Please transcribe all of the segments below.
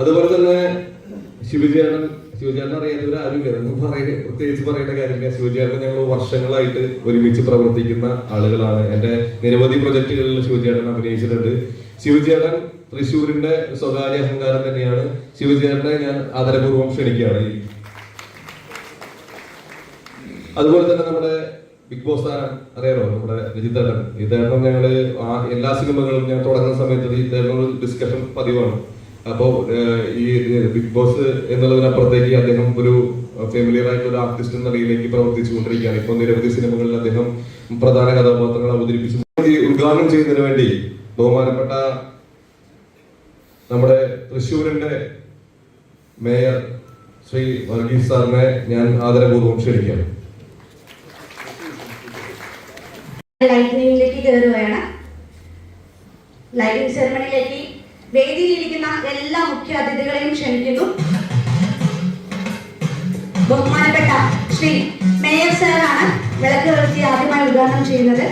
അതുപോലെ തന്നെ ശിവചേട്ടൻ അറിയാത്തവർ ആരും പ്രത്യേകിച്ച് പറയേണ്ട കാര്യമില്ല. ശിവചേട്ടൻ ഞങ്ങൾ വർഷങ്ങളായിട്ട് ഒരുമിച്ച് പ്രവർത്തിക്കുന്ന ആളുകളാണ്. എന്റെ നിരവധി പ്രൊജക്ടുകളിൽ ശിവചേട്ടൻ അഭിനയിച്ചിട്ടുണ്ട്. ശിവചേട്ടൻ തൃശ്ശൂരിന്റെ സ്വകാര്യ അഹങ്കാരം തന്നെയാണ്. ശിവചേട്ടനെ ഞാൻ ആദരപൂർവ്വം ക്ഷണിക്കുകയാണ്. അതുപോലെ തന്നെ നമ്മുടെ ബിഗ് ബോസ് താരം അറിയാലോ, നമ്മുടെ രജിത്തേട്ടൻ. ഇദ്ദേഹം ഞങ്ങള് എല്ലാ സിനിമകളും ഞാൻ തുടങ്ങുന്ന സമയത്ത് ഇദ്ദേഹം ഡിസ്കഷൻ പതിവാണ്. അപ്പോ ഈ ബിഗ് ബോസ് എന്നുള്ളതിനപ്പുറത്തേക്ക് അദ്ദേഹം ഒരു ഫെമിലിയർ ആയിട്ടുള്ള ഒരു ആർട്ടിസ്റ്റ് എന്ന നിലയിലേക്ക് പ്രവർത്തിച്ചു കൊണ്ടിരിക്കുകയാണ്. ഇപ്പൊ നിരവധി സിനിമകളിൽ അദ്ദേഹം പ്രധാന കഥാപാത്രങ്ങൾ അവതരിപ്പിച്ചു. ഉദ്ഘാടനം ചെയ്യുന്നതിന് വേണ്ടി ബഹുമാനപ്പെട്ട നമ്മുടെ തൃശ്ശൂരിന്റെ മേയർ ശ്രീ വർഗീസ് സാറിനെ ഞാൻ ആദരപൂർവ്വം ക്ഷണിക്കുകയാണ്. ലൈറ്റിനിങ്ങിലേക്ക് കയറുകയാണ്. ലൈറ്റിംഗ് സെറമണിയിലേക്ക് വേദിയിലിരിക്കുന്ന എല്ലാ മുഖ്യ അതിഥികളെയും ക്ഷണിക്കുന്നു. ബഹുമാനപ്പെട്ട ശ്രീ മേയർ സാറാണ് വിളക്ക് കൊളുത്തി ആദ്യമായി ഉദ്ഘാടനം ചെയ്യുന്നത്.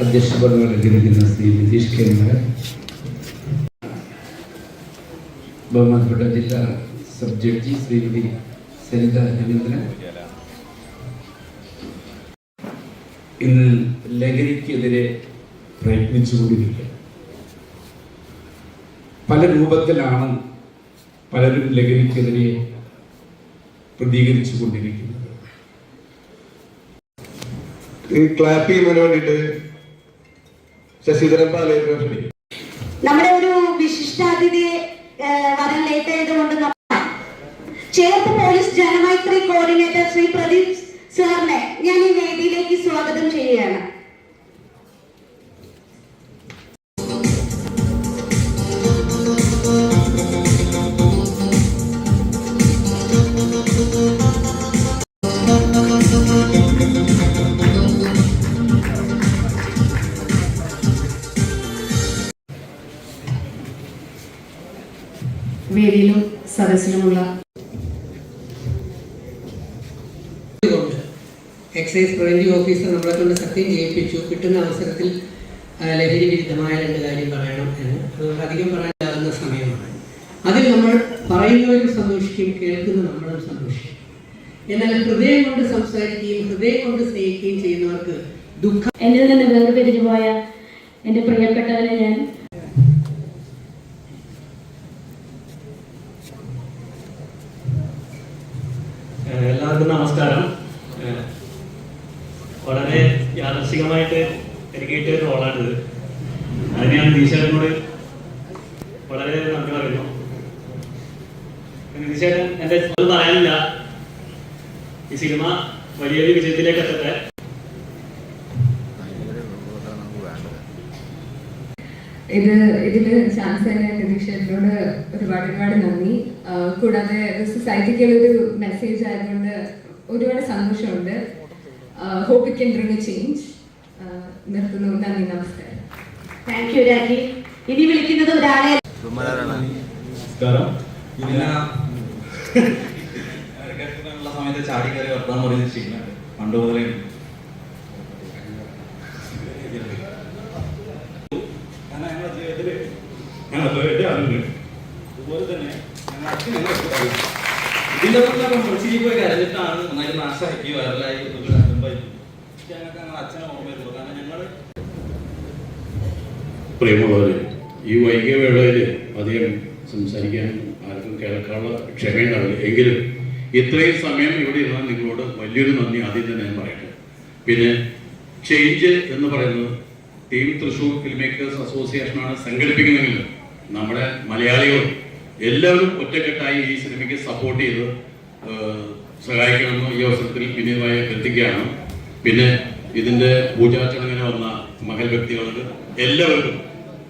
അധ്യക്ഷ പദവി അലങ്കരിക്കുന്ന ശ്രീ നിതീഷ് കെ നായർ, ബഹുമാനപ്പെട്ട ജില്ലാ സബ് ജഡ്ജി ശ്രീമതി സരിത രവീന്ദ്രൻ, ഇന്ന് ലഹരിക്കെതിരെ പ്രയത്നിച്ചുകൊണ്ടിരിക്കുക. പല രൂപത്തിലാണ് പലരും ലഹരിക്കെതിരെ പ്രതികരിച്ചു കൊണ്ടിരിക്കുന്നത്. ക്ലാപ്പ് ചെയ്യുന്നതിന് വേണ്ടിയിട്ട് ശശിധരൻ പാലയിൽ നമ്മുടെ ഒരു വിശിഷ്ടാതിഥിയെ വരാൻ ലേറ്റ് ആയതുകൊണ്ട് ചേർപ്പ് പോലീസ് ജനമൈത്രി കോർഡിനേറ്റർ ശ്രീ പ്രദീപ് സാറിനെ ഞാൻ ഈ വേദിയിലേക്ക് സ്വാഗതം ചെയ്യുകയാണ്. വേദിയിലും സദസ്സിലുമുള്ള എക്സൈസ് പ്രിവന്റീവ് ഓഫീസർ നമ്മളെ കൊണ്ട് സത്യം ചെയ്യിപ്പിച്ചു. കിട്ടുന്ന അവസരത്തിൽ ലഹരി വിരുദ്ധമായ 2 കാര്യം പറയണം എന്ന്. അതുകൊണ്ട് അധികം പറയാനാകുന്ന സമയമാണ്. അതിൽ നമ്മൾ പറയുന്നവരും സന്തോഷിക്കും, കേൾക്കുന്ന നമ്മളും സന്തോഷിക്കും. എന്നാൽ ഹൃദയം കൊണ്ട് സംസാരിക്കുകയും ഹൃദയം കൊണ്ട് സ്നേഹിക്കുകയും ചെയ്യുന്നവർക്ക് ദുഃഖം. എന്നിൽ നിന്ന് വേർപിരിഞ്ഞു പോയ എൻ്റെ പ്രിയപ്പെട്ടവരെ ഞാൻ എല്ലാവർക്കും നമസ്കാരം. വളരെ യാദൃശികമായിട്ട് എനിക്ക് കിട്ടിയ ഒരു റോളാണിത്. അതിന് ഞാൻ നിതീഷേട്ടനോട് വളരെ നന്ദി പറയുന്നു. നിതീഷേട്ടൻ എൻ്റെ അത് പറയാനില്ല. ഈ സിനിമ വലിയൊരു വിജയത്തിലേക്ക് എത്തട്ടെ. ഇതിന് ചാൻസ് തന്നെ നിതീഷേട്ടനോട് ഒരുപാട് നന്ദി. കൂടാതെ സൊസൈറ്റിക്കുള്ളൊരു മെസ്സേജ് ആയതുകൊണ്ട് ഒരുപാട് സന്തോഷമുണ്ട്. Hope it can bring a change. നിർത്തുന്നു. നന്ദി, നമസ്കാരം. Thank you Rakhi. ഇനി വിളിക്കുന്നത് ഒരാളെ സമയത്ത് ചാടി കയറി വർത്താൻ പറയുന്നത് ചെയ്യുന്നുണ്ട് പണ്ട് മുതലേ. കാരണം ഞങ്ങളുടെ ജീവിതത്തിൽ അതുപോലെ തന്നെ ഇതിൻ്റെ മുറിച്ചിരി പോയി കരഞ്ഞിട്ടാണ് നന്നായിട്ട് നാശമാക്കി വയറലായി ഞങ്ങൾക്ക് ഞങ്ങളുടെ അച്ഛനെ ഓർമ്മയുള്ളൂ. കാരണം ഞങ്ങൾ പ്രിയമുള്ളവർ, ഈ വൈകിയ വേളയിൽ അധികം സംസാരിക്കാൻ ആർക്കും കേൾക്കാനുള്ള ക്ഷമയുണ്ടാവില്ല. എങ്കിലും ഇത്രയും സമയം ഇവിടെ ഇരുന്നാൽ നിങ്ങളോട് വലിയൊരു നന്ദി ആദ്യം തന്നെ ഞാൻ പറയട്ടെ. പിന്നെ ചേഞ്ച് എന്ന് പറയുന്നത് ടീം തൃശ്ശൂർ ഫിലിം മേക്കേഴ്സ് അസോസിയേഷനാണ് സംഘടിപ്പിക്കുന്നതെങ്കിൽ നമ്മുടെ മലയാളികളും എല്ലാവരും ഒറ്റക്കെട്ടായി ഈ സിനിമയ്ക്ക് സപ്പോർട്ട് ചെയ്ത് സഹായിക്കണമെന്ന് ഈ അവസരത്തിൽ വിനീതമായി അഭ്യർത്ഥിക്കുകയാണ്. പിന്നെ ഇതിൻ്റെ പൂജാ ചടങ്ങിന് വന്ന മഹൽ വ്യക്തികൾക്ക് എല്ലാവർക്കും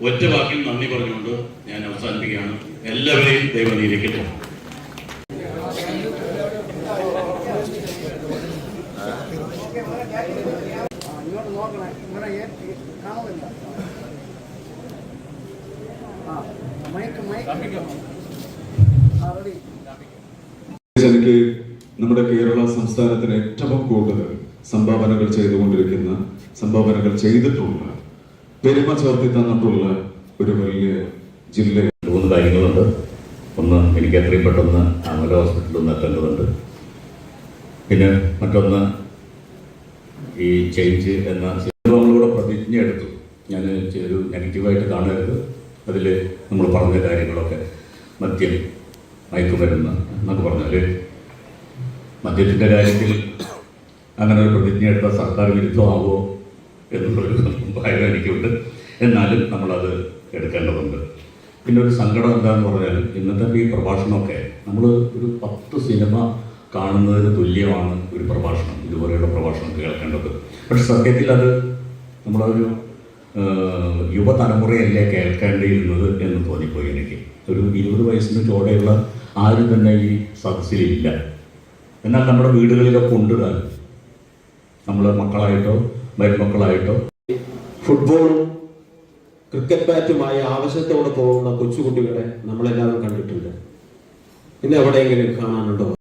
ഒറ്റ വാക്കിൽ നന്ദി പറഞ്ഞുകൊണ്ട് ഞാൻ അവസാനിപ്പിക്കുകയാണ്. എല്ലാവരെയും ദൈവം നീതിക്കട്ടെ. എനിക്ക് നമ്മുടെ കേരള സംസ്ഥാനത്തിന് ഏറ്റവും കൂടുതൽ സംഭാവനകൾ ചെയ്തിട്ടുള്ള പെരുമ ചേർത്തി തന്നിട്ടുള്ള ഒരു വലിയ ജില്ല. 3 കാര്യങ്ങളുണ്ട്. ഒന്ന്, എനിക്ക് എത്രയും പെട്ടെന്ന് അമല ഹോസ്പിറ്റലിൽ ഒന്ന് എത്തേണ്ടതുണ്ട്. പിന്നെ മറ്റൊന്ന്, ഈ ചേഞ്ച് എന്ന നമ്മളിവിടെ പ്രതിജ്ഞ എടുത്തു. ഞാൻ ഒരു നെഗറ്റീവായിട്ട് കാണരുത്. അതിൽ നമ്മൾ പറഞ്ഞ കാര്യങ്ങളൊക്കെ മദ്യം, മയക്കുമരുന്ന് എന്നൊക്കെ പറഞ്ഞാൽ മദ്യത്തിൻ്റെ കാര്യത്തിൽ അങ്ങനെ ഒരു പ്രതിജ്ഞ എടുത്താൽ സർക്കാർ വിരുദ്ധമാകുമോ എന്നുള്ളൊരു ഭയം എനിക്കുണ്ട്. എന്നാലും നമ്മളത് എടുക്കേണ്ടതുണ്ട്. പിന്നെ ഒരു സങ്കടം എന്താണെന്ന് പറഞ്ഞാൽ ഇന്നത്തെ ഈ പ്രഭാഷണമൊക്കെ നമ്മൾ ഒരു 10 സിനിമ കാണുന്നതിന് തുല്യമാണ് ഒരു പ്രഭാഷണം, ഇതുപോലെയുള്ള പ്രഭാഷണം കേൾക്കേണ്ടത്. പക്ഷെ സത്യത്തിൽ അത് നമ്മളൊരു യുവതലമുറയല്ലേ കേൾക്കേണ്ടിയിരുന്നത് എന്ന് തോന്നിപ്പോയി എനിക്ക്. ഒരു 20 വയസ്സിന് ചോടെയുള്ള ആരും തന്നെ ഈ സദസ്സിലില്ല. എന്നാൽ നമ്മുടെ വീടുകളിലൊക്കെ ഉണ്ട്. നമ്മളെ മക്കളായിട്ടോ മരുമക്കളായിട്ടോ ഫുട്ബോളും ക്രിക്കറ്റ് ബാറ്റുമായി ആവശ്യത്തോടെ പോകുന്ന കൊച്ചുകുട്ടികളെ നമ്മളെല്ലാവരും കണ്ടിട്ടുണ്ട്. ഇന്ന് എവിടെയെങ്കിലും കാണാനുണ്ടോ?